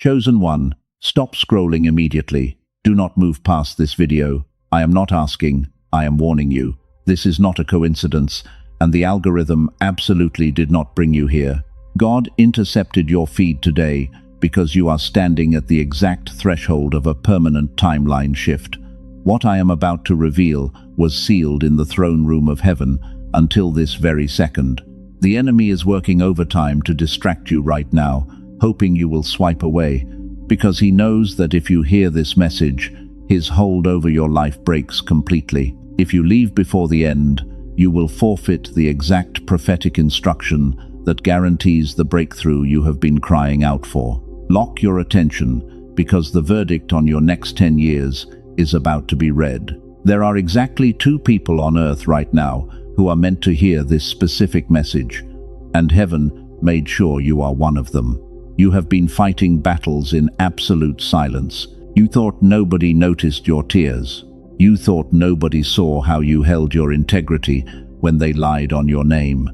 Chosen one, stop scrolling immediately. Do not move past this video. I am not asking, I am warning you. This is not a coincidence, and the algorithm absolutely did not bring you here. God intercepted your feed today because you are standing at the exact threshold of a permanent timeline shift. What I am about to reveal was sealed in the throne room of heaven until this very second. The enemy is working overtime to distract you right now, hoping you will swipe away, because he knows that if you hear this message, his hold over your life breaks completely. If you leave before the end, you will forfeit the exact prophetic instruction that guarantees the breakthrough you have been crying out for. Lock your attention, because the verdict on your next 10 years is about to be read. There are exactly 2 people on earth right now who are meant to hear this specific message, and heaven made sure you are one of them. You have been fighting battles in absolute silence. You thought nobody noticed your tears. You thought nobody saw how you held your integrity when they lied on your name.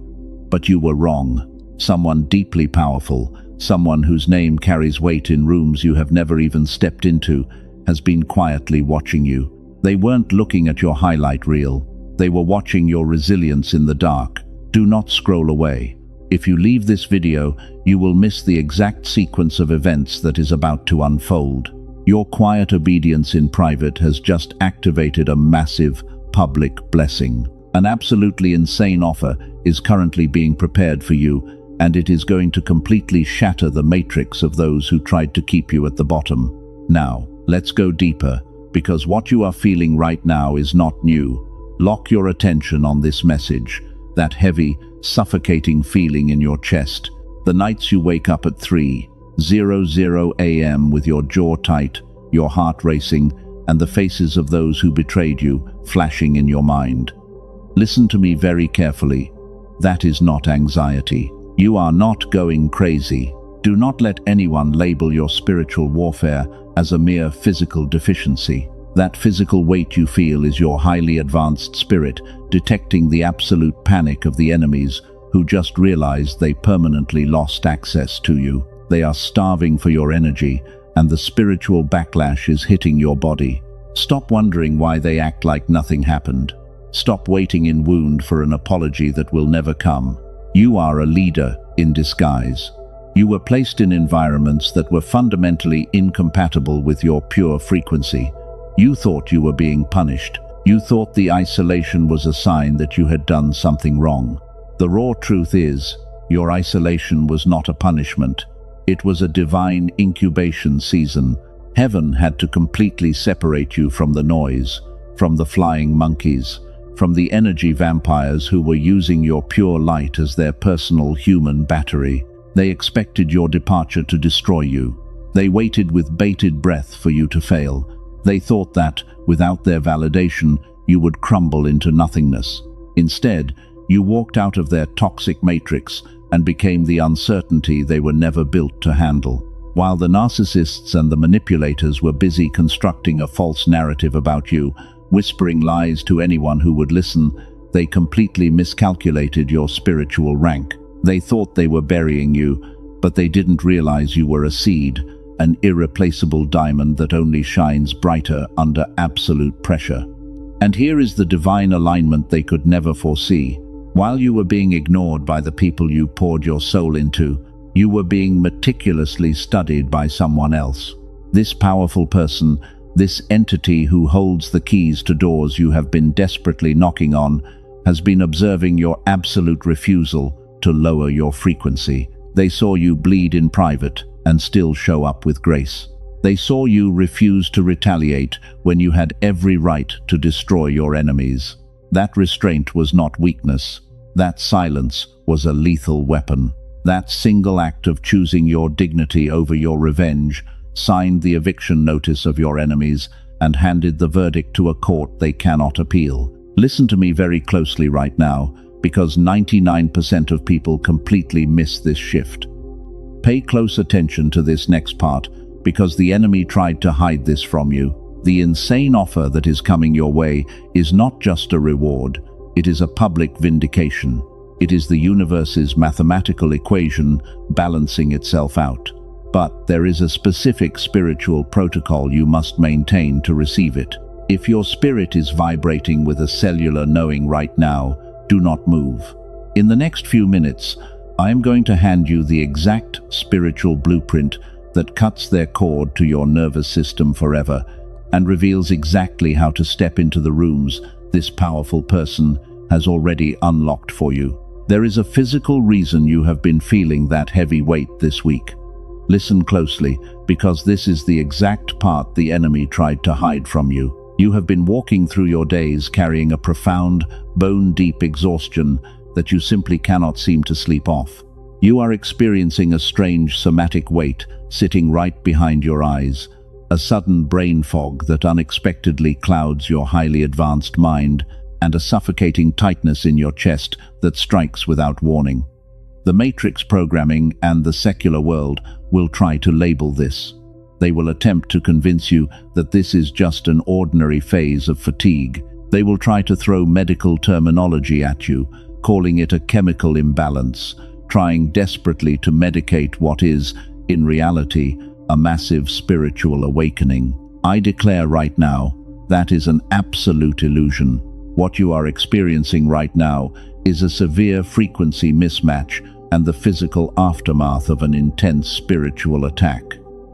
But you were wrong. Someone deeply powerful, someone whose name carries weight in rooms you have never even stepped into, has been quietly watching you. They weren't looking at your highlight reel. They were watching your resilience in the dark. Do not scroll away. If you leave this video, you will miss the exact sequence of events that is about to unfold. Your quiet obedience in private has just activated a massive public blessing. An absolutely insane offer is currently being prepared for you, and it is going to completely shatter the matrix of those who tried to keep you at the bottom. Now, let's go deeper, because what you are feeling right now is not new. Lock your attention on this message, that heavy, suffocating feeling in your chest, the nights you wake up at 3:00 a.m. with your jaw tight, your heart racing, and the faces of those who betrayed you flashing in your mind. Listen to me very carefully. That is not anxiety. You are not going crazy. Do not let anyone label your spiritual warfare as a mere physical deficiency. That physical weight you feel is your highly advanced spirit detecting the absolute panic of the enemies who just realized they permanently lost access to you. They are starving for your energy, and the spiritual backlash is hitting your body. Stop wondering why they act like nothing happened. Stop waiting in wound for an apology that will never come. You are a leader in disguise. You were placed in environments that were fundamentally incompatible with your pure frequency. You thought you were being punished. You thought the isolation was a sign that you had done something wrong. The raw truth is, your isolation was not a punishment. It was a divine incubation season. Heaven had to completely separate you from the noise, from the flying monkeys, from the energy vampires who were using your pure light as their personal human battery. They expected your departure to destroy you. They waited with bated breath for you to fail. They thought that, without their validation, you would crumble into nothingness. Instead, you walked out of their toxic matrix and became the uncertainty they were never built to handle. While the narcissists and the manipulators were busy constructing a false narrative about you, whispering lies to anyone who would listen, they completely miscalculated your spiritual rank. They thought they were burying you, but they didn't realize you were a seed, an irreplaceable diamond that only shines brighter under absolute pressure. And here is the divine alignment they could never foresee. While you were being ignored by the people you poured your soul into, you were being meticulously studied by someone else. This powerful person, this entity who holds the keys to doors you have been desperately knocking on, has been observing your absolute refusal to lower your frequency. They saw you bleed in private and still show up with grace. They saw you refuse to retaliate when you had every right to destroy your enemies. That restraint was not weakness. That silence was a lethal weapon. That single act of choosing your dignity over your revenge signed the eviction notice of your enemies and handed the verdict to a court they cannot appeal. Listen to me very closely right now, because 99% of people completely miss this shift. Pay close attention to this next part, because the enemy tried to hide this from you. The insane offer that is coming your way is not just a reward, it is a public vindication. It is the universe's mathematical equation balancing itself out. but there is a specific spiritual protocol you must maintain to receive it. If your spirit is vibrating with a cellular knowing right now, do not move. In the next few minutes, I am going to hand you the exact spiritual blueprint that cuts their cord to your nervous system forever and reveals exactly how to step into the rooms this powerful person has already unlocked for you. There is a physical reason you have been feeling that heavy weight this week. Listen closely, because this is the exact part the enemy tried to hide from you. You have been walking through your days carrying a profound, bone-deep exhaustion that you simply cannot seem to sleep off. You are experiencing a strange somatic weight sitting right behind your eyes, a sudden brain fog that unexpectedly clouds your highly advanced mind, and a suffocating tightness in your chest that strikes without warning. The Matrix programming and the secular world will try to label this. They will attempt to convince you that this is just an ordinary phase of fatigue. They will try to throw medical terminology at you, calling it a chemical imbalance, trying desperately to medicate what is, in reality, a massive spiritual awakening. I declare right now, that is an absolute illusion. What you are experiencing right now is a severe frequency mismatch and the physical aftermath of an intense spiritual attack.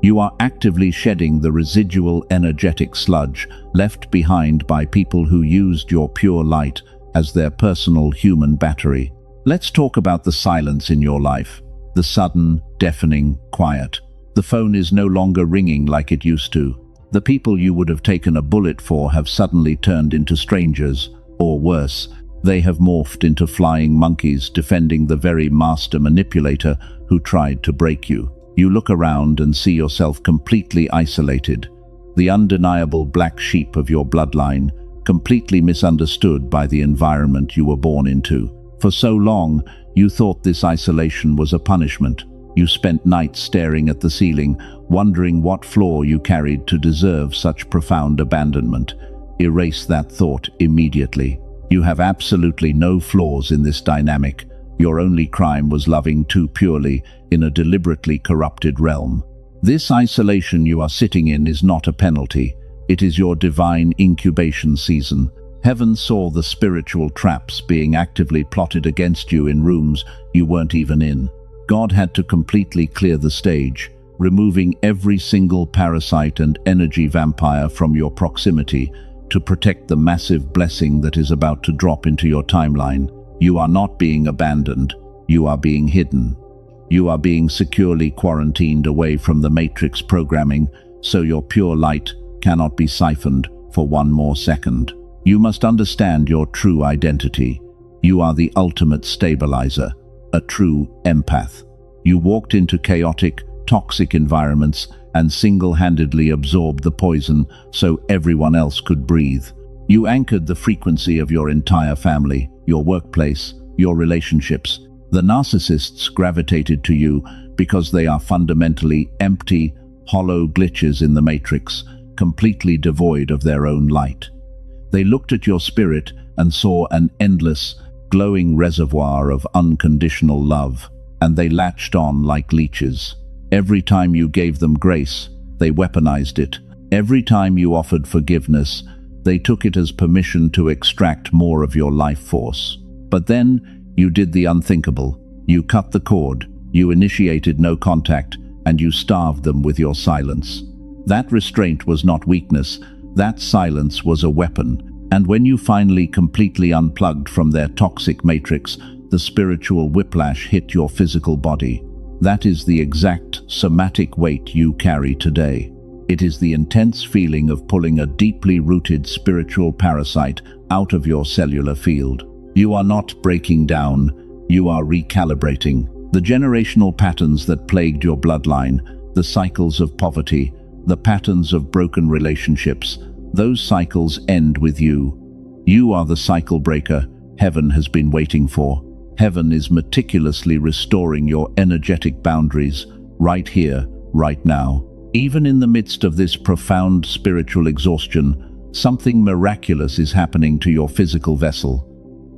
You are actively shedding the residual energetic sludge left behind by people who used your pure light as their personal human battery. Let's talk about the silence in your life, the sudden, deafening quiet. The phone is no longer ringing like it used to. The people you would have taken a bullet for have suddenly turned into strangers, or worse, they have morphed into flying monkeys defending the very master manipulator who tried to break you. You look around and see yourself completely isolated, the undeniable black sheep of your bloodline, completely misunderstood by the environment you were born into. For so long, you thought this isolation was a punishment. You spent nights staring at the ceiling, wondering what flaw you carried to deserve such profound abandonment. Erase that thought immediately. You have absolutely no flaws in this dynamic. Your only crime was loving too purely in a deliberately corrupted realm. This isolation you are sitting in is not a penalty. It is your divine incubation season. Heaven saw the spiritual traps being actively plotted against you in rooms you weren't even in. God had to completely clear the stage, removing every single parasite and energy vampire from your proximity to protect the massive blessing that is about to drop into your timeline. You are not being abandoned. You are being hidden. You are being securely quarantined away from the Matrix programming, so your pure light cannot be siphoned for one more second. You must understand your true identity. You are the ultimate stabilizer, a true empath. You walked into chaotic, toxic environments and single-handedly absorbed the poison so everyone else could breathe. You anchored the frequency of your entire family, your workplace, your relationships. The narcissists gravitated to you because they are fundamentally empty, hollow glitches in the matrix, completely devoid of their own light. They looked at your spirit and saw an endless, glowing reservoir of unconditional love, and they latched on like leeches. Every time you gave them grace, they weaponized it. Every time you offered forgiveness, they took it as permission to extract more of your life force. But then, you did the unthinkable. You cut the cord, you initiated no contact, and you starved them with your silence. That restraint was not weakness, that silence was a weapon. And when you finally completely unplugged from their toxic matrix, the spiritual whiplash hit your physical body. That is the exact somatic weight you carry today. It is the intense feeling of pulling a deeply rooted spiritual parasite out of your cellular field. You are not breaking down, you are recalibrating. The generational patterns that plagued your bloodline, the cycles of poverty, the patterns of broken relationships, those cycles end with you. You are the cycle breaker heaven has been waiting for. Heaven is meticulously restoring your energetic boundaries right here, right now. Even in the midst of this profound spiritual exhaustion, something miraculous is happening to your physical vessel.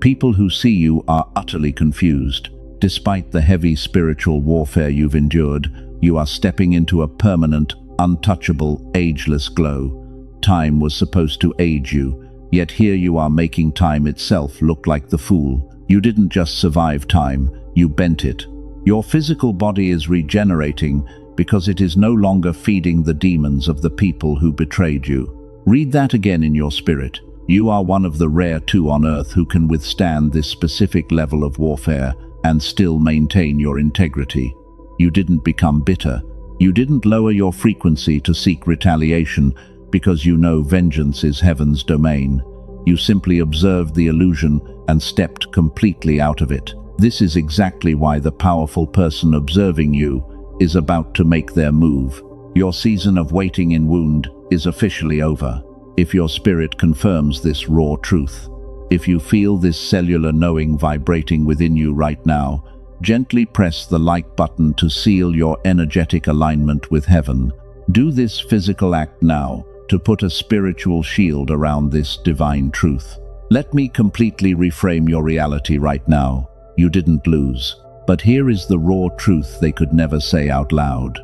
People who see you are utterly confused. Despite the heavy spiritual warfare you've endured, You are stepping into a permanent, untouchable, ageless glow. Time was supposed to age you, yet here you are making time itself look like the fool. You didn't just survive time, you bent it. Your physical body is regenerating because it is no longer feeding the demons of the people who betrayed you. Read that again in your spirit. You are one of the rare two on earth who can withstand this specific level of warfare and still maintain your integrity. You didn't become bitter. You didn't lower your frequency to seek retaliation because you know vengeance is heaven's domain. You simply observed the illusion and stepped completely out of it. This is exactly why the powerful person observing you is about to make their move. Your season of waiting in wound is officially over. If your spirit confirms this raw truth, if you feel this cellular knowing vibrating within you right now, gently press the like button to seal your energetic alignment with heaven. Do this physical act now to put a spiritual shield around this divine truth. Let me completely reframe your reality right now. You didn't lose. But here is the raw truth they could never say out loud.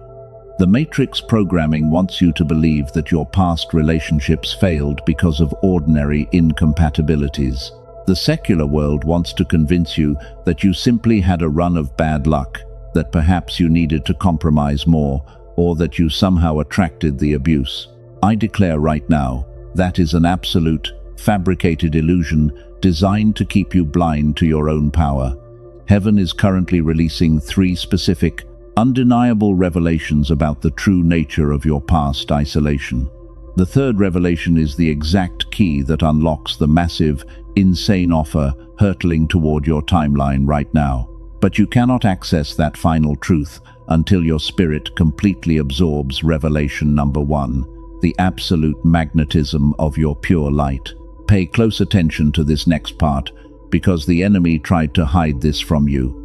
The Matrix programming wants you to believe that your past relationships failed because of ordinary incompatibilities. The secular world wants to convince you that you simply had a run of bad luck, that perhaps you needed to compromise more, or that you somehow attracted the abuse. I declare right now, that is an absolute, fabricated illusion designed to keep you blind to your own power. Heaven is currently releasing 3 specific, undeniable revelations about the true nature of your past isolation. The third revelation is the exact key that unlocks the massive, insane offer hurtling toward your timeline right now. But you cannot access that final truth until your spirit completely absorbs revelation number 1, the absolute magnetism of your pure light. Pay close attention to this next part, because the enemy tried to hide this from you.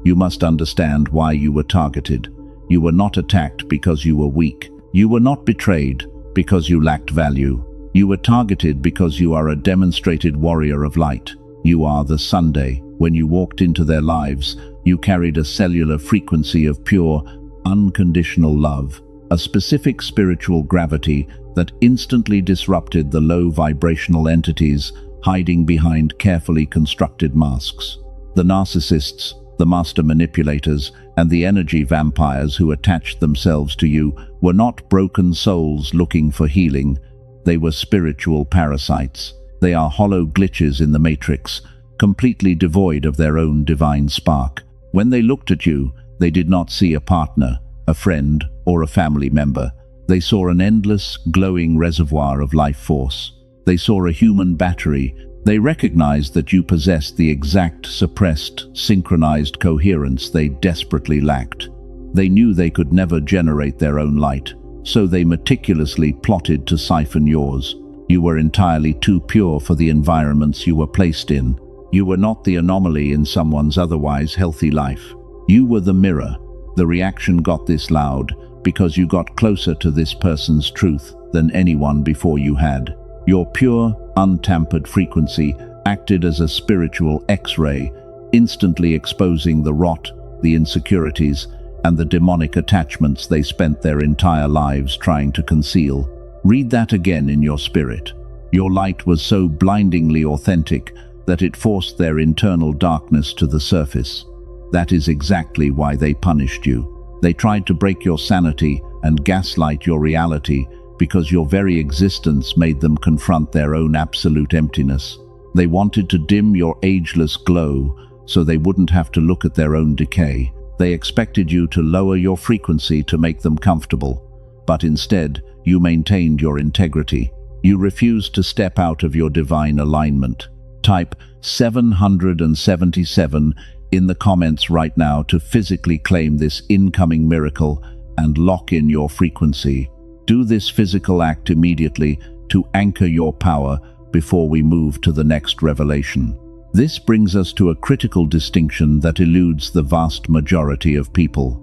You must understand why you were targeted. You were not attacked because you were weak. You were not betrayed because you lacked value. You were targeted because you are a demonstrated warrior of light. You are the Sunday. When you walked into their lives, you carried a cellular frequency of pure, unconditional love, a specific spiritual gravity that instantly disrupted the low vibrational entities hiding behind carefully constructed masks. The narcissists, the master manipulators, and the energy vampires who attached themselves to you were not broken souls looking for healing. They were spiritual parasites. They are hollow glitches in the matrix, completely devoid of their own divine spark. When they looked at you, they did not see a partner, a friend, or a family member. They saw an endless, glowing reservoir of life force. They saw a human battery. They recognized that you possessed the exact suppressed, synchronized coherence they desperately lacked. They knew they could never generate their own light, so they meticulously plotted to siphon yours. You were entirely too pure for the environments you were placed in. You were not the anomaly in someone's otherwise healthy life. You were the mirror. The reaction got this loud because you got closer to this person's truth than anyone before you had. Your pure, untampered frequency acted as a spiritual X-ray, instantly exposing the rot, the insecurities, and the demonic attachments they spent their entire lives trying to conceal. Read that again in your spirit. Your light was so blindingly authentic that it forced their internal darkness to the surface. That is exactly why they punished you. They tried to break your sanity and gaslight your reality because your very existence made them confront their own absolute emptiness. They wanted to dim your ageless glow so they wouldn't have to look at their own decay. They expected you to lower your frequency to make them comfortable, but instead, you maintained your integrity. You refused to step out of your divine alignment. Type 777 in the comments right now to physically claim this incoming miracle and lock in your frequency. Do this physical act immediately to anchor your power before we move to the next revelation. This brings us to a critical distinction that eludes the vast majority of people.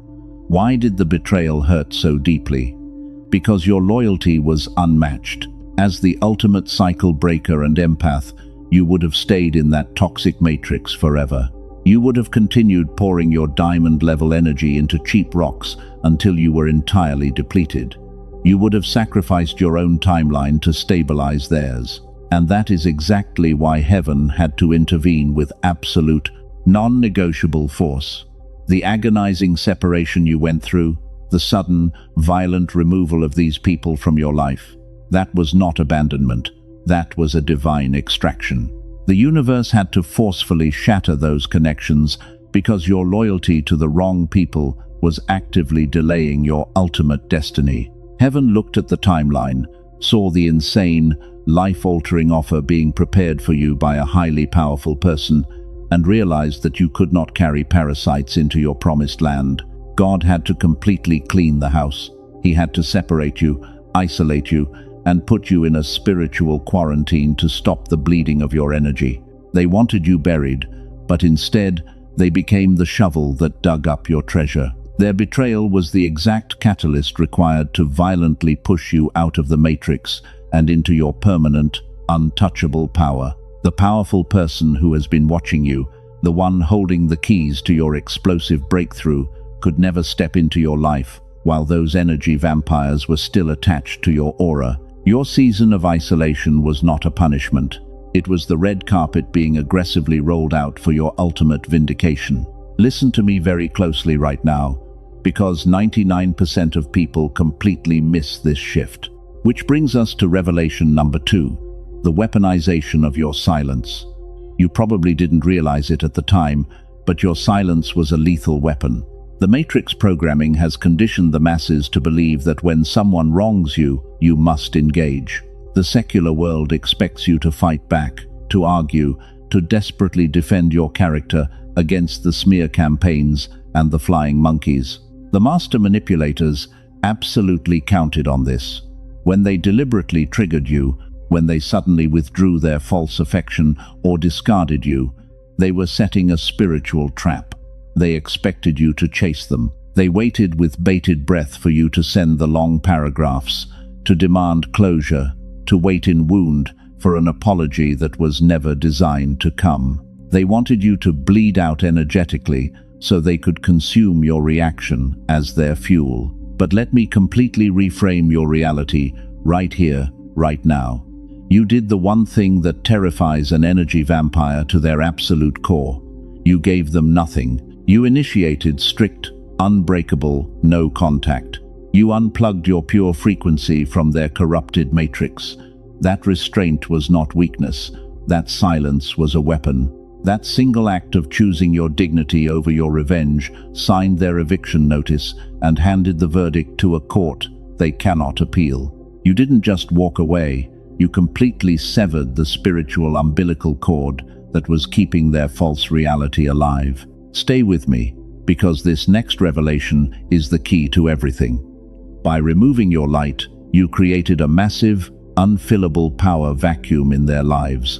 Why did the betrayal hurt so deeply? Because your loyalty was unmatched. As the ultimate cycle breaker and empath, you would have stayed in that toxic matrix forever. You would have continued pouring your diamond-level energy into cheap rocks until you were entirely depleted. You would have sacrificed your own timeline to stabilize theirs. And that is exactly why heaven had to intervene with absolute, non-negotiable force. The agonizing separation you went through, the sudden, violent removal of these people from your life, that was not abandonment. That was a divine extraction. The universe had to forcefully shatter those connections because your loyalty to the wrong people was actively delaying your ultimate destiny. Heaven looked at the timeline, saw the insane, life-altering offer being prepared for you by a highly powerful person, and realized that you could not carry parasites into your promised land. God had to completely clean the house. He had to separate you, isolate you, and put you in a spiritual quarantine to stop the bleeding of your energy. They wanted you buried, but instead, they became the shovel that dug up your treasure. Their betrayal was the exact catalyst required to violently push you out of the matrix and into your permanent, untouchable power. The powerful person who has been watching you, the one holding the keys to your explosive breakthrough, could never step into your life while those energy vampires were still attached to your aura. Your season of isolation was not a punishment. It was the red carpet being aggressively rolled out for your ultimate vindication. Listen to me very closely right now, because 99% of people completely miss this shift. Which brings us to revelation number 2, the weaponization of your silence. You probably didn't realize it at the time, but your silence was a lethal weapon. The Matrix programming has conditioned the masses to believe that when someone wrongs you, you must engage. The secular world expects you to fight back, to argue, to desperately defend your character against the smear campaigns and the flying monkeys. The master manipulators absolutely counted on this. When they deliberately triggered you, when they suddenly withdrew their false affection or discarded you, they were setting a spiritual trap. They expected you to chase them. They waited with bated breath for you to send the long paragraphs, to demand closure, to wait in wound for an apology that was never designed to come. They wanted you to bleed out energetically so they could consume your reaction as their fuel. But let me completely reframe your reality right here, right now. You did the one thing that terrifies an energy vampire to their absolute core. You gave them nothing. You initiated strict, unbreakable, no contact. You unplugged your pure frequency from their corrupted matrix. That restraint was not weakness. That silence was a weapon. That single act of choosing your dignity over your revenge signed their eviction notice and handed the verdict to a court they cannot appeal. You didn't just walk away. You completely severed the spiritual umbilical cord that was keeping their false reality alive. Stay with me, because this next revelation is the key to everything. By removing your light, you created a massive, unfillable power vacuum in their lives.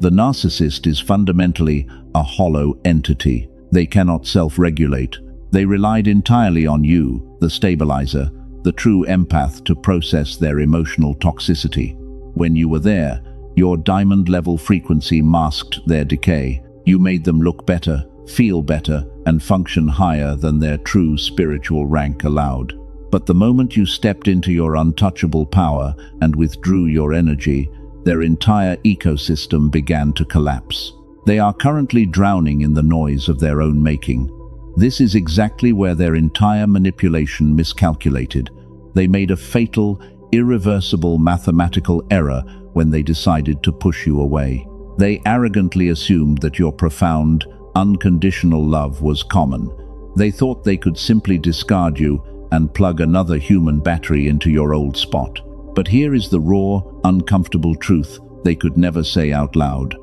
The narcissist is fundamentally a hollow entity. They cannot self-regulate. They relied entirely on you, the stabilizer, the true empath, to process their emotional toxicity. When you were there, your diamond-level frequency masked their decay. You made them look better, feel better, and function higher than their true spiritual rank allowed. But the moment you stepped into your untouchable power and withdrew your energy, their entire ecosystem began to collapse. They are currently drowning in the noise of their own making. This is exactly where their entire manipulation miscalculated. They made a fatal, irreversible mathematical error when they decided to push you away. They arrogantly assumed that your profound, unconditional love was common. They thought they could simply discard you and plug another human battery into your old spot. But here is the raw, uncomfortable truth they could never say out loud.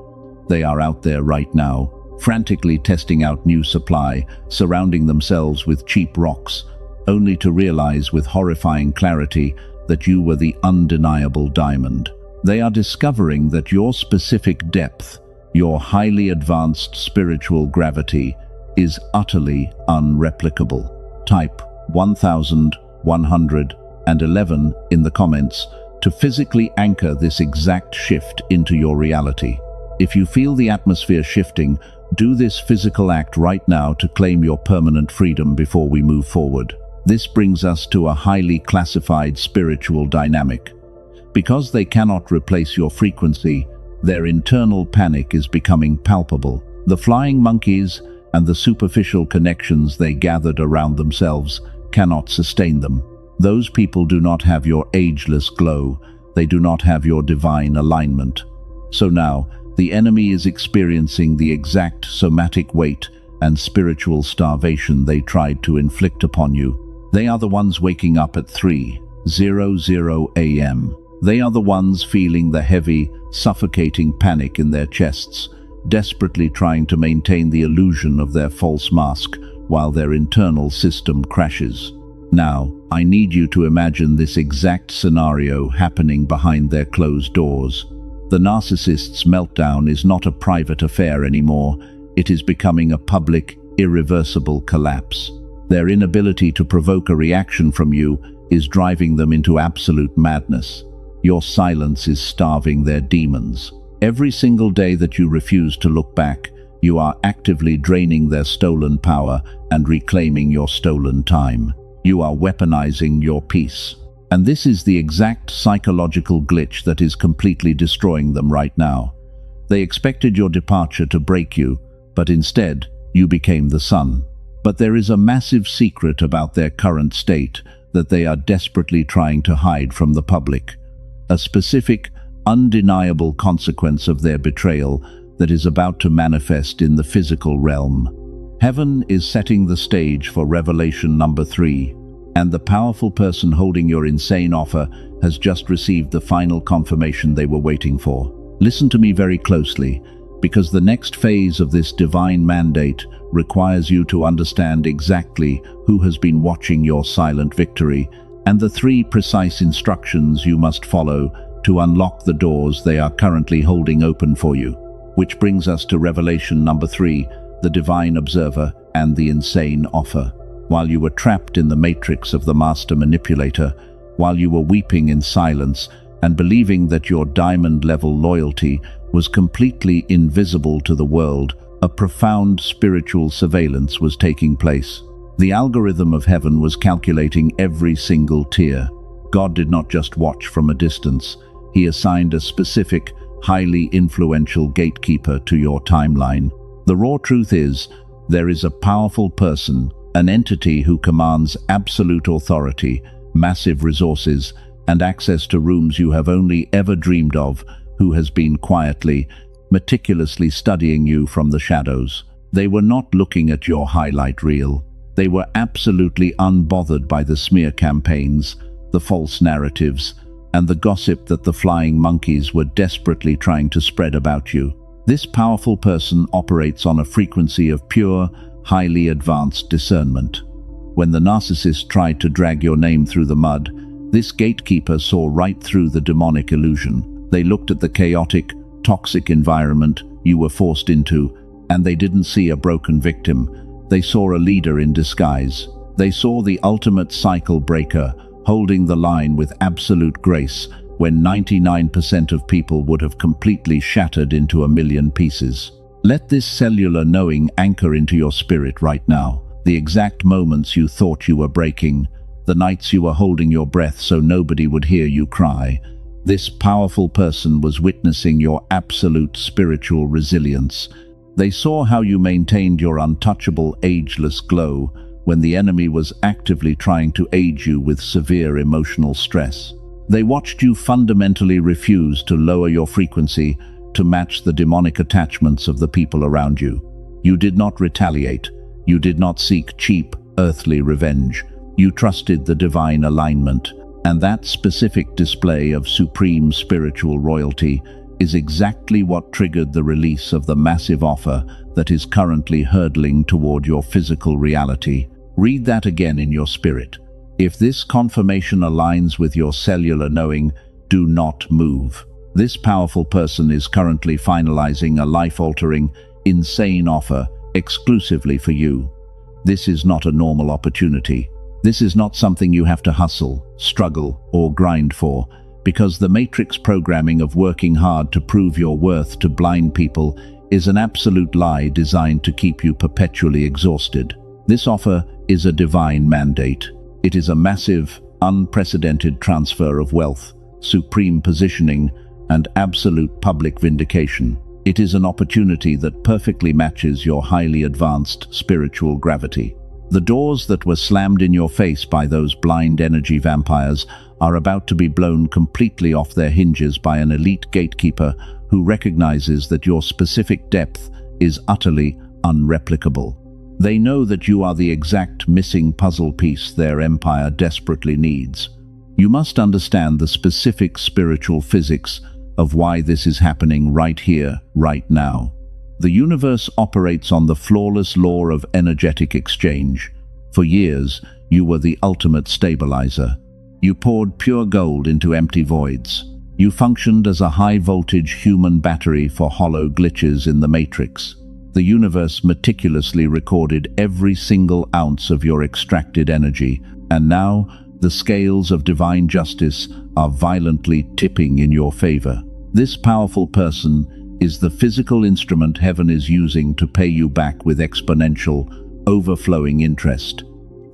They are out there right now, frantically testing out new supply, surrounding themselves with cheap rocks, only to realize with horrifying clarity that you were the undeniable diamond. They are discovering that your specific depth, your highly advanced spiritual gravity, is utterly unreplicable. Type 1111 in the comments to physically anchor this exact shift into your reality. If you feel the atmosphere shifting, Do this physical act right now to claim your permanent freedom before we move forward. This brings us to a highly classified spiritual dynamic. Because they cannot replace your frequency, their internal panic is becoming palpable. The flying monkeys and the superficial connections they gathered around themselves cannot sustain them. Those people do not have your ageless glow. They do not have your divine alignment. So now, the enemy is experiencing the exact somatic weight and spiritual starvation they tried to inflict upon you. They are the ones waking up at 3:00 a.m. They are the ones feeling the heavy, suffocating panic in their chests, desperately trying to maintain the illusion of their false mask while their internal system crashes. Now, I need you to imagine this exact scenario happening behind their closed doors. The narcissist's meltdown is not a private affair anymore. It is becoming a public, irreversible collapse. Their inability to provoke a reaction from you is driving them into absolute madness. Your silence is starving their demons. Every single day that you refuse to look back, you are actively draining their stolen power and reclaiming your stolen time. You are weaponizing your peace. And this is the exact psychological glitch that is completely destroying them right now. They expected your departure to break you, but instead, you became the sun. But there is a massive secret about their current state that they are desperately trying to hide from the public. A specific, undeniable consequence of their betrayal that is about to manifest in the physical realm. Heaven is setting the stage for revelation number 3, and the powerful person holding your insane offer has just received the final confirmation they were waiting for. Listen to me very closely, because the next phase of this divine mandate requires you to understand exactly who has been watching your silent victory and the 3 precise instructions you must follow to unlock the doors they are currently holding open for you. Which brings us to revelation number 3, the divine observer and the insane offer. While you were trapped in the matrix of the master manipulator, while you were weeping in silence and believing that your diamond-level loyalty was completely invisible to the world, a profound spiritual surveillance was taking place. The algorithm of heaven was calculating every single tear. God did not just watch from a distance. He assigned a specific, highly influential gatekeeper to your timeline. The raw truth is, there is a powerful person, an entity who commands absolute authority, massive resources, and access to rooms you have only ever dreamed of, who has been quietly, meticulously studying you from the shadows. They were not looking at your highlight reel. They were absolutely unbothered by the smear campaigns, the false narratives, and the gossip that the flying monkeys were desperately trying to spread about you. This powerful person operates on a frequency of pure, highly advanced discernment. When the narcissist tried to drag your name through the mud, this gatekeeper saw right through the demonic illusion. They looked at the chaotic, toxic environment you were forced into, and they didn't see a broken victim. They saw a leader in disguise. They saw the ultimate cycle breaker, holding the line with absolute grace when 99% of people would have completely shattered into a million pieces. Let this cellular knowing anchor into your spirit right now. The exact moments you thought you were breaking, the nights you were holding your breath so nobody would hear you cry. This powerful person was witnessing your absolute spiritual resilience. They saw how you maintained your untouchable, ageless glow when the enemy was actively trying to aid you with severe emotional stress. They watched you fundamentally refuse to lower your frequency to match the demonic attachments of the people around you. You did not retaliate. You did not seek cheap, earthly revenge. You trusted the divine alignment, and that specific display of supreme spiritual royalty is exactly what triggered the release of the massive offer that is currently hurtling toward your physical reality. Read that again in your spirit. If this confirmation aligns with your cellular knowing, do not move. This powerful person is currently finalizing a life-altering, insane offer exclusively for you. This is not a normal opportunity. This is not something you have to hustle, struggle, or grind for, because the matrix programming of working hard to prove your worth to blind people is an absolute lie designed to keep you perpetually exhausted. This offer is a divine mandate. It is a massive, unprecedented transfer of wealth, supreme positioning, and absolute public vindication. It is an opportunity that perfectly matches your highly advanced spiritual gravity. The doors that were slammed in your face by those blind energy vampires are about to be blown completely off their hinges by an elite gatekeeper who recognizes that your specific depth is utterly unreplicable. They know that you are the exact missing puzzle piece their empire desperately needs. You must understand the specific spiritual physics of why this is happening right here, right now. The universe operates on the flawless law of energetic exchange. For years, you were the ultimate stabilizer. You poured pure gold into empty voids. You functioned as a high-voltage human battery for hollow glitches in the matrix. The universe meticulously recorded every single ounce of your extracted energy, and now the scales of divine justice are violently tipping in your favor. This powerful person is the physical instrument heaven is using to pay you back with exponential, overflowing interest.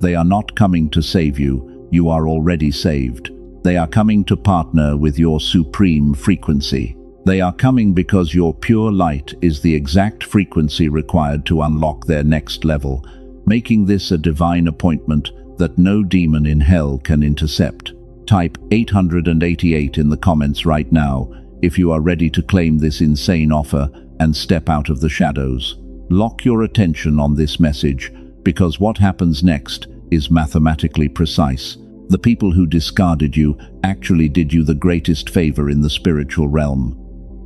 They are not coming to save you, you are already saved. They are coming to partner with your supreme frequency. They are coming because your pure light is the exact frequency required to unlock their next level, making this a divine appointment that no demon in hell can intercept. Type 888 in the comments right now if you are ready to claim this insane offer and step out of the shadows. Lock your attention on this message, because what happens next is mathematically precise. The people who discarded you actually did you the greatest favor in the spiritual realm.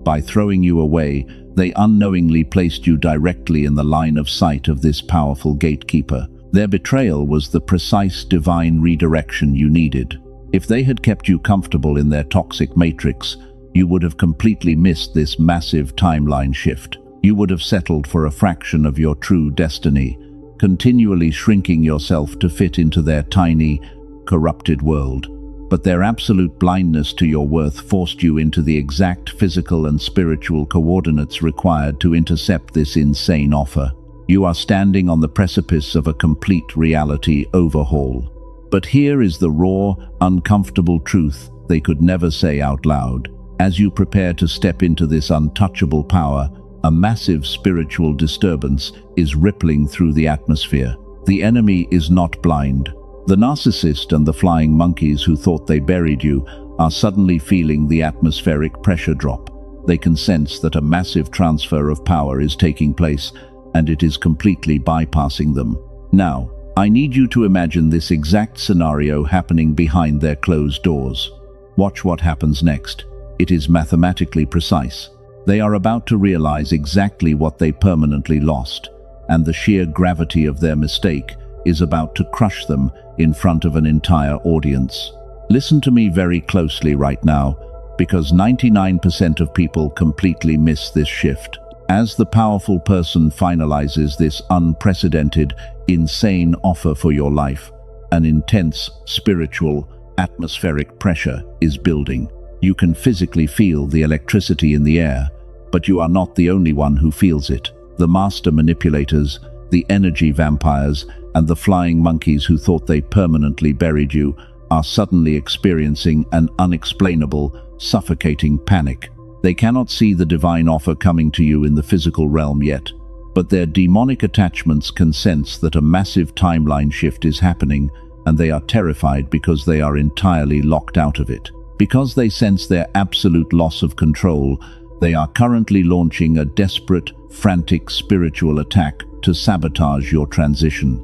By throwing you away, they unknowingly placed you directly in the line of sight of this powerful gatekeeper. Their betrayal was the precise divine redirection you needed. If they had kept you comfortable in their toxic matrix, you would have completely missed this massive timeline shift. You would have settled for a fraction of your true destiny, continually shrinking yourself to fit into their tiny, corrupted world. But their absolute blindness to your worth forced you into the exact physical and spiritual coordinates required to intercept this insane offer. You are standing on the precipice of a complete reality overhaul. But here is the raw, uncomfortable truth they could never say out loud. As you prepare to step into this untouchable power, a massive spiritual disturbance is rippling through the atmosphere. The enemy is not blind. The narcissist and the flying monkeys who thought they buried you are suddenly feeling the atmospheric pressure drop. They can sense that a massive transfer of power is taking place, and it is completely bypassing them. Now, I need you to imagine this exact scenario happening behind their closed doors. Watch what happens next. It is mathematically precise. They are about to realize exactly what they permanently lost, and the sheer gravity of their mistake is about to crush them in front of an entire audience. Listen to me very closely right now, because 99% of people completely miss this shift. As the powerful person finalizes this unprecedented, insane offer for your life, an intense, spiritual, atmospheric pressure is building. You can physically feel the electricity in the air, but you are not the only one who feels it. The master manipulators, the energy vampires, and the flying monkeys who thought they permanently buried you are suddenly experiencing an unexplainable, suffocating panic. They cannot see the divine offer coming to you in the physical realm yet, but their demonic attachments can sense that a massive timeline shift is happening, and they are terrified because they are entirely locked out of it. Because they sense their absolute loss of control, they are currently launching a desperate, frantic spiritual attack to sabotage your transition.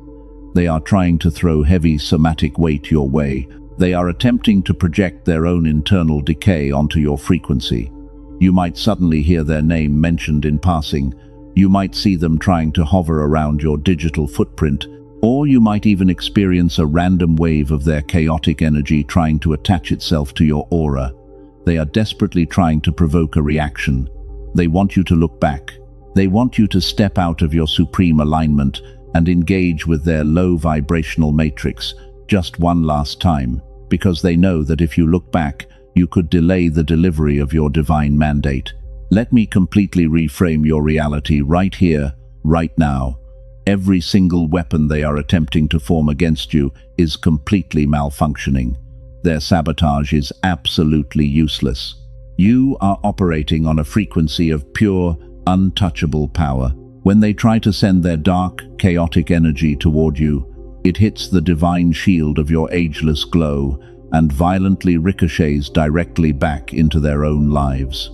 They are trying to throw heavy somatic weight your way. They are attempting to project their own internal decay onto your frequency. You might suddenly hear their name mentioned in passing. You might see them trying to hover around your digital footprint, or you might even experience a random wave of their chaotic energy trying to attach itself to your aura. They are desperately trying to provoke a reaction. They want you to look back. They want you to step out of your supreme alignment and engage with their low vibrational matrix just one last time, because they know that if you look back, you could delay the delivery of your divine mandate. Let me completely reframe your reality right here, right now. Every single weapon they are attempting to form against you is completely malfunctioning. Their sabotage is absolutely useless. You are operating on a frequency of pure, untouchable power. When they try to send their dark, chaotic energy toward you, it hits the divine shield of your ageless glow and violently ricochets directly back into their own lives.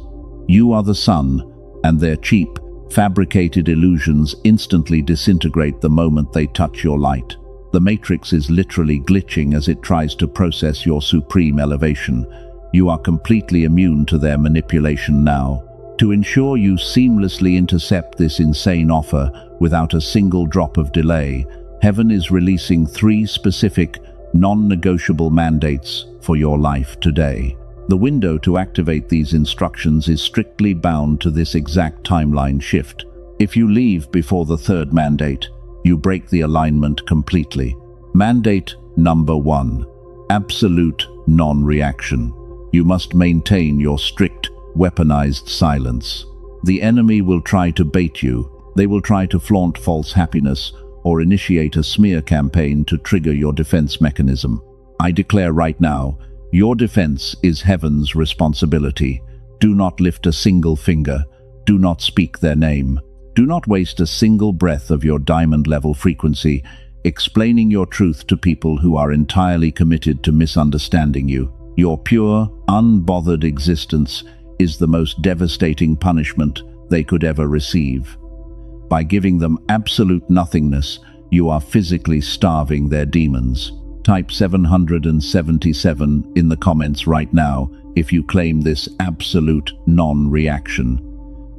You are the sun, and their cheap, fabricated illusions instantly disintegrate the moment they touch your light. The matrix is literally glitching as it tries to process your supreme elevation. You are completely immune to their manipulation now. To ensure you seamlessly intercept this insane offer without a single drop of delay, Heaven is releasing 3 specific, non-negotiable mandates for your life today. The window to activate these instructions is strictly bound to this exact timeline shift. If you leave before the 3rd mandate, you break the alignment completely. Mandate number 1. Absolute non-reaction. You must maintain your strict, weaponized silence. The enemy will try to bait you. They will try to flaunt false happiness or initiate a smear campaign to trigger your defense mechanism. I declare right now, your defense is Heaven's responsibility. Do not lift a single finger. Do not speak their name. Do not waste a single breath of your diamond-level frequency explaining your truth to people who are entirely committed to misunderstanding you. Your pure, unbothered existence is the most devastating punishment they could ever receive. By giving them absolute nothingness, you are physically starving their demons. Type 777 in the comments right now if you claim this absolute non-reaction.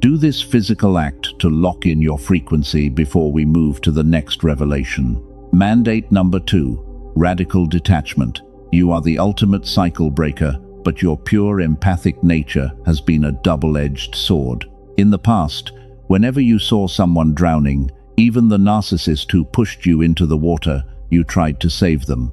Do this physical act to lock in your frequency before we move to the next revelation. Mandate number 2, radical detachment. You are the ultimate cycle breaker, but your pure empathic nature has been a double-edged sword. In the past, whenever you saw someone drowning, even the narcissist who pushed you into the water, you tried to save them.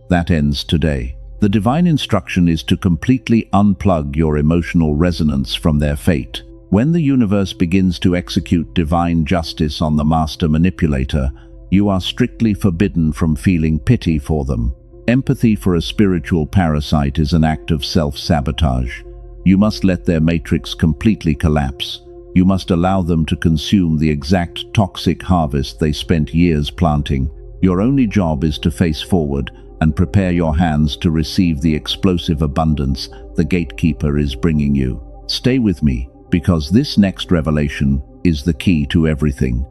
That ends today. The divine instruction is to completely unplug your emotional resonance from their fate. When the universe begins to execute divine justice on the master manipulator, you are strictly forbidden from feeling pity for them. Empathy for a spiritual parasite is an act of self-sabotage. You must let their matrix completely collapse. You must allow them to consume the exact toxic harvest they spent years planting. Your only job is to face forward and prepare your hands to receive the explosive abundance the gatekeeper is bringing you. Stay with me, because this next revelation is the key to everything.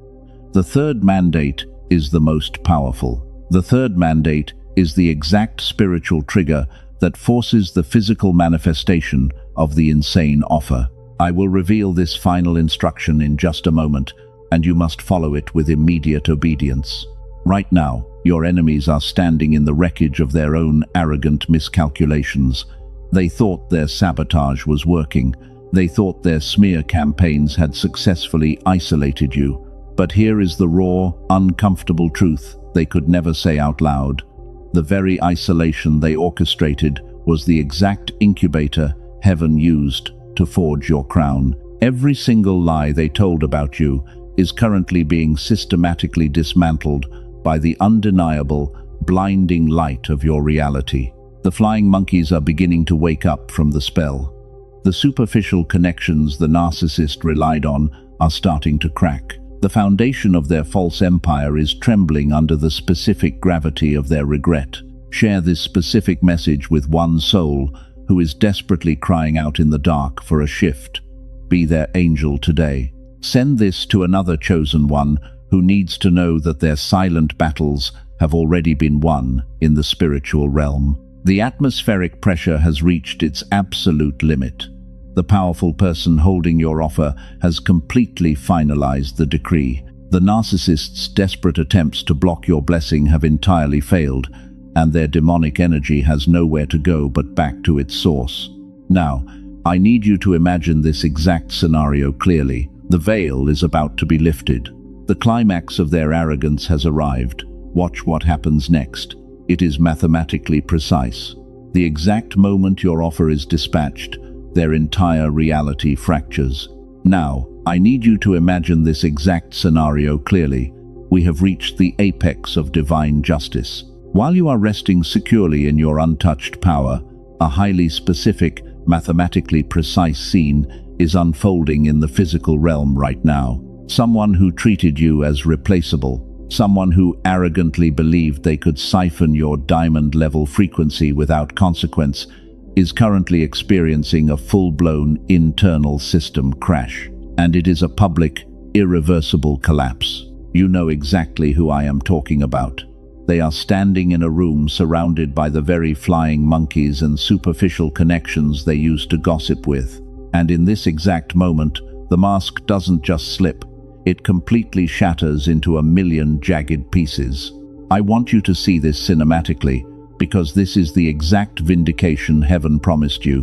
The 3rd mandate is the most powerful. The 3rd mandate is the exact spiritual trigger that forces the physical manifestation of the insane offer. I will reveal this final instruction in just a moment, and you must follow it with immediate obedience. Right now, your enemies are standing in the wreckage of their own arrogant miscalculations. They thought their sabotage was working. They thought their smear campaigns had successfully isolated you. But here is the raw, uncomfortable truth they could never say out loud. The very isolation they orchestrated was the exact incubator Heaven used to forge your crown. Every single lie they told about you is currently being systematically dismantled by the undeniable, blinding light of your reality. The flying monkeys are beginning to wake up from the spell. The superficial connections the narcissist relied on are starting to crack. The foundation of their false empire is trembling under the specific gravity of their regret. Share this specific message with one soul who is desperately crying out in the dark for a shift. Be their angel today. Send this to another chosen one who needs to know that their silent battles have already been won in the spiritual realm. The atmospheric pressure has reached its absolute limit. The powerful person holding your offer has completely finalized the decree. The narcissist's desperate attempts to block your blessing have entirely failed, and their demonic energy has nowhere to go but back to its source. Now, I need you to imagine this exact scenario clearly. The veil is about to be lifted. The climax of their arrogance has arrived. Watch what happens next. It is mathematically precise. The exact moment your offer is dispatched, their entire reality fractures. Now, I need you to imagine this exact scenario clearly. We have reached the apex of divine justice. While you are resting securely in your untouched power, a highly specific, mathematically precise scene is unfolding in the physical realm right now. Someone who treated you as replaceable, someone who arrogantly believed they could siphon your diamond-level frequency without consequence, is currently experiencing a full-blown internal system crash. And it is a public, irreversible collapse. You know exactly who I am talking about. They are standing in a room surrounded by the very flying monkeys and superficial connections they used to gossip with. And in this exact moment, the mask doesn't just slip. It completely shatters into a million jagged pieces. I want you to see this cinematically, because this is the exact vindication heaven promised you.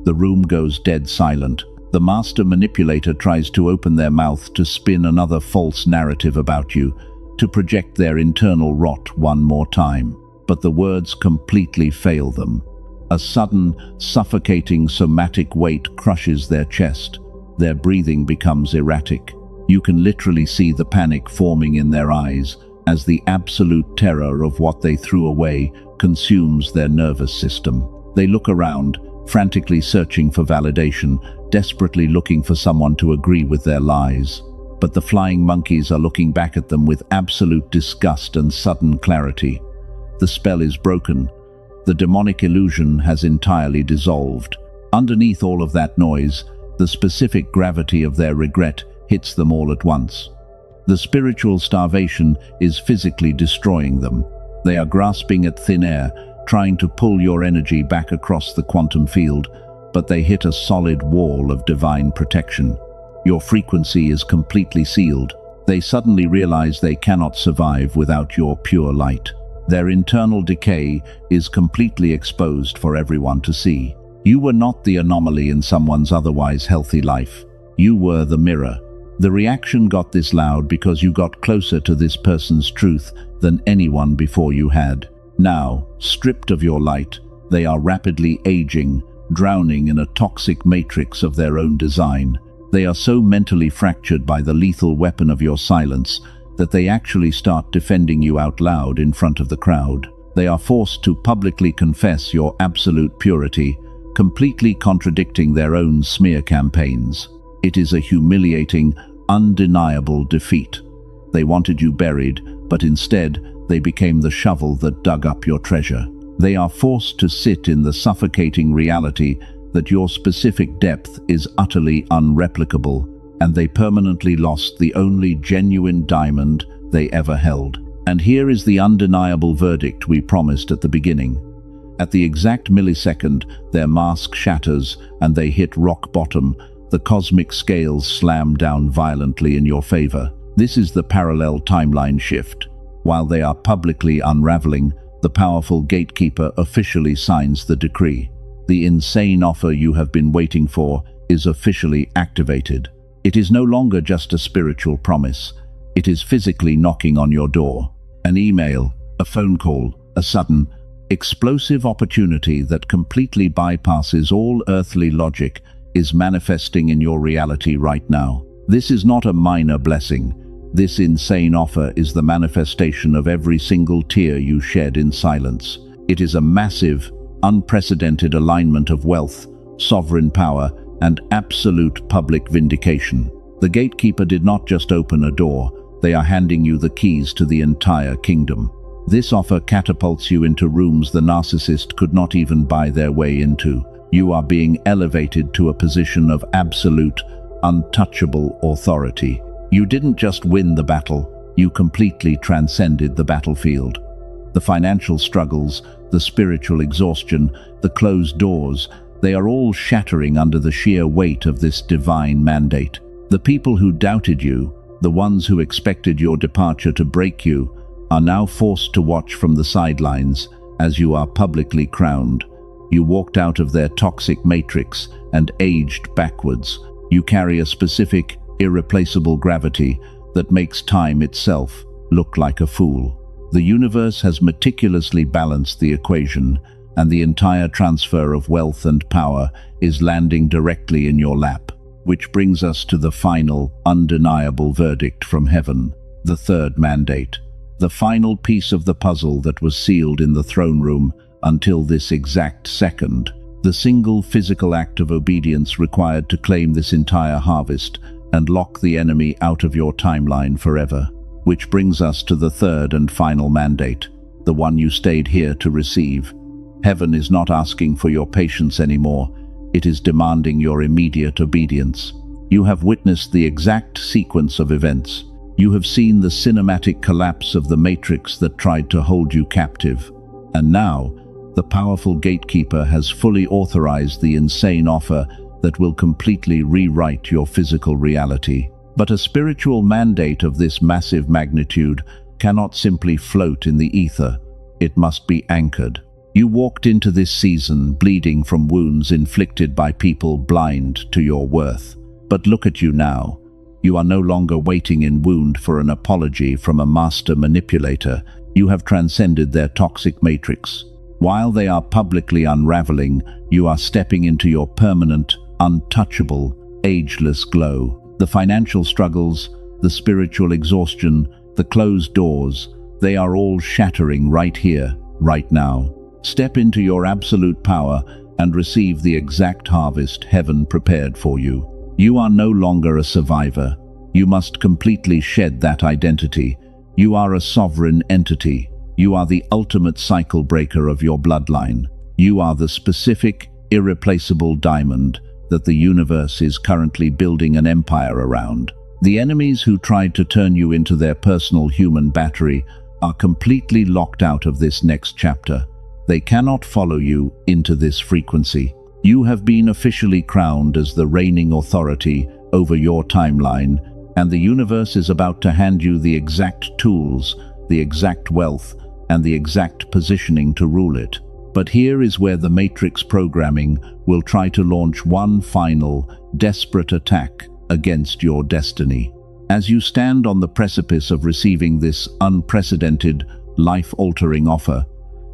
The room goes dead silent. The master manipulator tries to open their mouth to spin another false narrative about you, to project their internal rot one more time. But the words completely fail them. A sudden, suffocating somatic weight crushes their chest. Their breathing becomes erratic. You can literally see the panic forming in their eyes as the absolute terror of what they threw away consumes their nervous system. They look around, frantically searching for validation, desperately looking for someone to agree with their lies. But the flying monkeys are looking back at them with absolute disgust and sudden clarity. The spell is broken. The demonic illusion has entirely dissolved. Underneath all of that noise, the specific gravity of their regret hits them all at once. The spiritual starvation is physically destroying them. They are grasping at thin air, trying to pull your energy back across the quantum field, but they hit a solid wall of divine protection. Your frequency is completely sealed. They suddenly realize they cannot survive without your pure light. Their internal decay is completely exposed for everyone to see. You were not the anomaly in someone's otherwise healthy life. You were the mirror. The reaction got this loud because you got closer to this person's truth than anyone before you had. Now, stripped of your light, they are rapidly aging, drowning in a toxic matrix of their own design. They are so mentally fractured by the lethal weapon of your silence that they actually start defending you out loud in front of the crowd. They are forced to publicly confess your absolute purity, completely contradicting their own smear campaigns. It is a humiliating, undeniable defeat. They wanted you buried, but instead they became the shovel that dug up your treasure. They are forced to sit in the suffocating reality that your specific depth is utterly unreplicable, and they permanently lost the only genuine diamond they ever held. And here is the undeniable verdict we promised at the beginning. At the exact millisecond, their mask shatters and they hit rock bottom. The cosmic scales slam down violently in your favor. This is the parallel timeline shift. While they are publicly unraveling, the powerful gatekeeper officially signs the decree. The insane offer you have been waiting for is officially activated. It is no longer just a spiritual promise. It is physically knocking on your door. An email, a phone call, a sudden, explosive opportunity that completely bypasses all earthly logic is manifesting in your reality right now. This is not a minor blessing. This insane offer is the manifestation of every single tear you shed in silence. It is a massive, unprecedented alignment of wealth, sovereign power, and absolute public vindication. The gatekeeper did not just open a door, they are handing you the keys to the entire kingdom. This offer catapults you into rooms the narcissist could not even buy their way into. You are being elevated to a position of absolute, untouchable authority. You didn't just win the battle, you completely transcended the battlefield. The financial struggles, the spiritual exhaustion, the closed doors, they are all shattering under the sheer weight of this divine mandate. The people who doubted you, the ones who expected your departure to break you, are now forced to watch from the sidelines as you are publicly crowned. You walked out of their toxic matrix and aged backwards. You carry a specific, irreplaceable gravity that makes time itself look like a fool. The universe has meticulously balanced the equation, and the entire transfer of wealth and power is landing directly in your lap. Which brings us to the final, undeniable verdict from heaven, the third mandate, the final piece of the puzzle that was sealed in the throne room until this exact second, the single physical act of obedience required to claim this entire harvest and lock the enemy out of your timeline forever. Which brings us to the third and final mandate, the one you stayed here to receive. Heaven is not asking for your patience anymore. It is demanding your immediate obedience. You have witnessed the exact sequence of events. You have seen the cinematic collapse of the matrix that tried to hold you captive. And now, the powerful gatekeeper has fully authorized the insane offer that will completely rewrite your physical reality. But a spiritual mandate of this massive magnitude cannot simply float in the ether. It must be anchored. You walked into this season bleeding from wounds inflicted by people blind to your worth. But look at you now. You are no longer waiting in wound for an apology from a master manipulator. You have transcended their toxic matrix. While they are publicly unraveling, you are stepping into your permanent, untouchable, ageless glow. The financial struggles, the spiritual exhaustion, the closed doors, they are all shattering right here, right now. Step into your absolute power and receive the exact harvest heaven prepared for you. You are no longer a survivor. You must completely shed that identity. You are a sovereign entity. You are the ultimate cycle breaker of your bloodline. You are the specific, irreplaceable diamond that the universe is currently building an empire around. The enemies who tried to turn you into their personal human battery are completely locked out of this next chapter. They cannot follow you into this frequency. You have been officially crowned as the reigning authority over your timeline, and the universe is about to hand you the exact tools, the exact wealth, and the exact positioning to rule it. But here is where the Matrix programming will try to launch one final, desperate attack against your destiny. As you stand on the precipice of receiving this unprecedented, life-altering offer,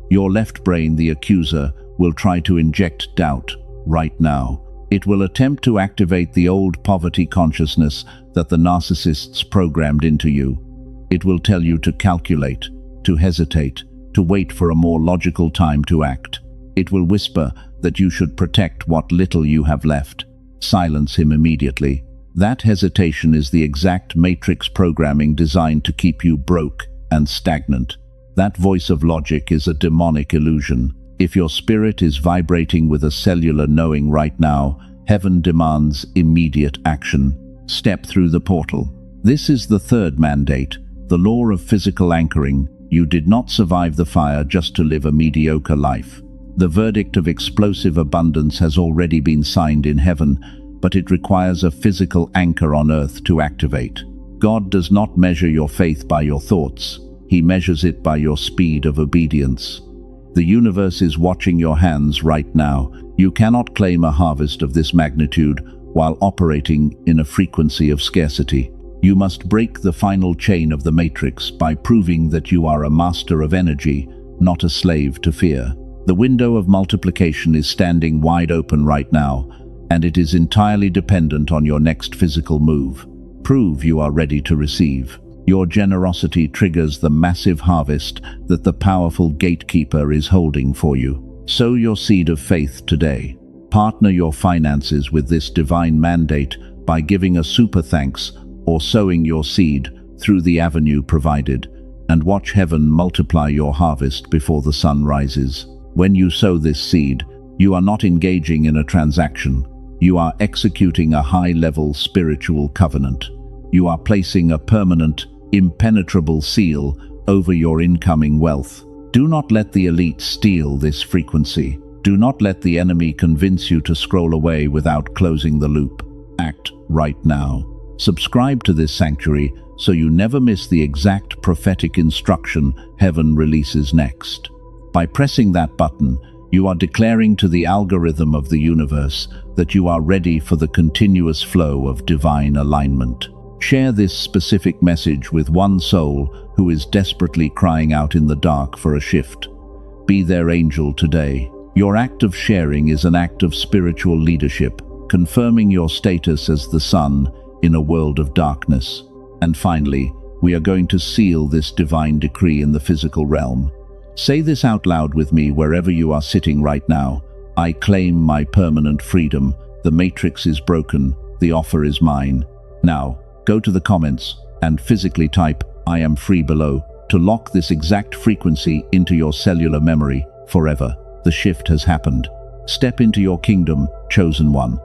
your left brain, the accuser, will try to inject doubt right now. It will attempt to activate the old poverty consciousness that the narcissists programmed into you. It will tell you to calculate, to hesitate, to wait for a more logical time to act. It will whisper that you should protect what little you have left. Silence him immediately. That hesitation is the exact matrix programming designed to keep you broke and stagnant. That voice of logic is a demonic illusion. If your spirit is vibrating with a cellular knowing right now, heaven demands immediate action. Step through the portal. This is the third mandate, the law of physical anchoring. You did not survive the fire just to live a mediocre life. The verdict of explosive abundance has already been signed in heaven, but it requires a physical anchor on earth to activate. God does not measure your faith by your thoughts. He measures it by your speed of obedience. The universe is watching your hands right now. You cannot claim a harvest of this magnitude while operating in a frequency of scarcity. You must break the final chain of the matrix by proving that you are a master of energy, not a slave to fear. The window of multiplication is standing wide open right now, and it is entirely dependent on your next physical move. Prove you are ready to receive. Your generosity triggers the massive harvest that the powerful gatekeeper is holding for you. Sow your seed of faith today. Partner your finances with this divine mandate by giving a super thanks or sowing your seed through the avenue provided, and watch heaven multiply your harvest before the sun rises. When you sow this seed, you are not engaging in a transaction. You are executing a high-level spiritual covenant. You are placing a permanent, impenetrable seal over your incoming wealth. Do not let the elite steal this frequency. Do not let the enemy convince you to scroll away without closing the loop. Act right now. Subscribe to this sanctuary so you never miss the exact prophetic instruction heaven releases next. By pressing that button, you are declaring to the algorithm of the universe that you are ready for the continuous flow of divine alignment. Share this specific message with one soul who is desperately crying out in the dark for a shift. Be their angel today. Your act of sharing is an act of spiritual leadership, confirming your status as the sun in a world of darkness. And finally, we are going to seal this divine decree in the physical realm. Say this out loud with me wherever you are sitting right now. I claim my permanent freedom. The matrix is broken. The offer is mine. Now, go to the comments and physically type "I am free" below to lock this exact frequency into your cellular memory forever. The shift has happened. Step into your kingdom, chosen one.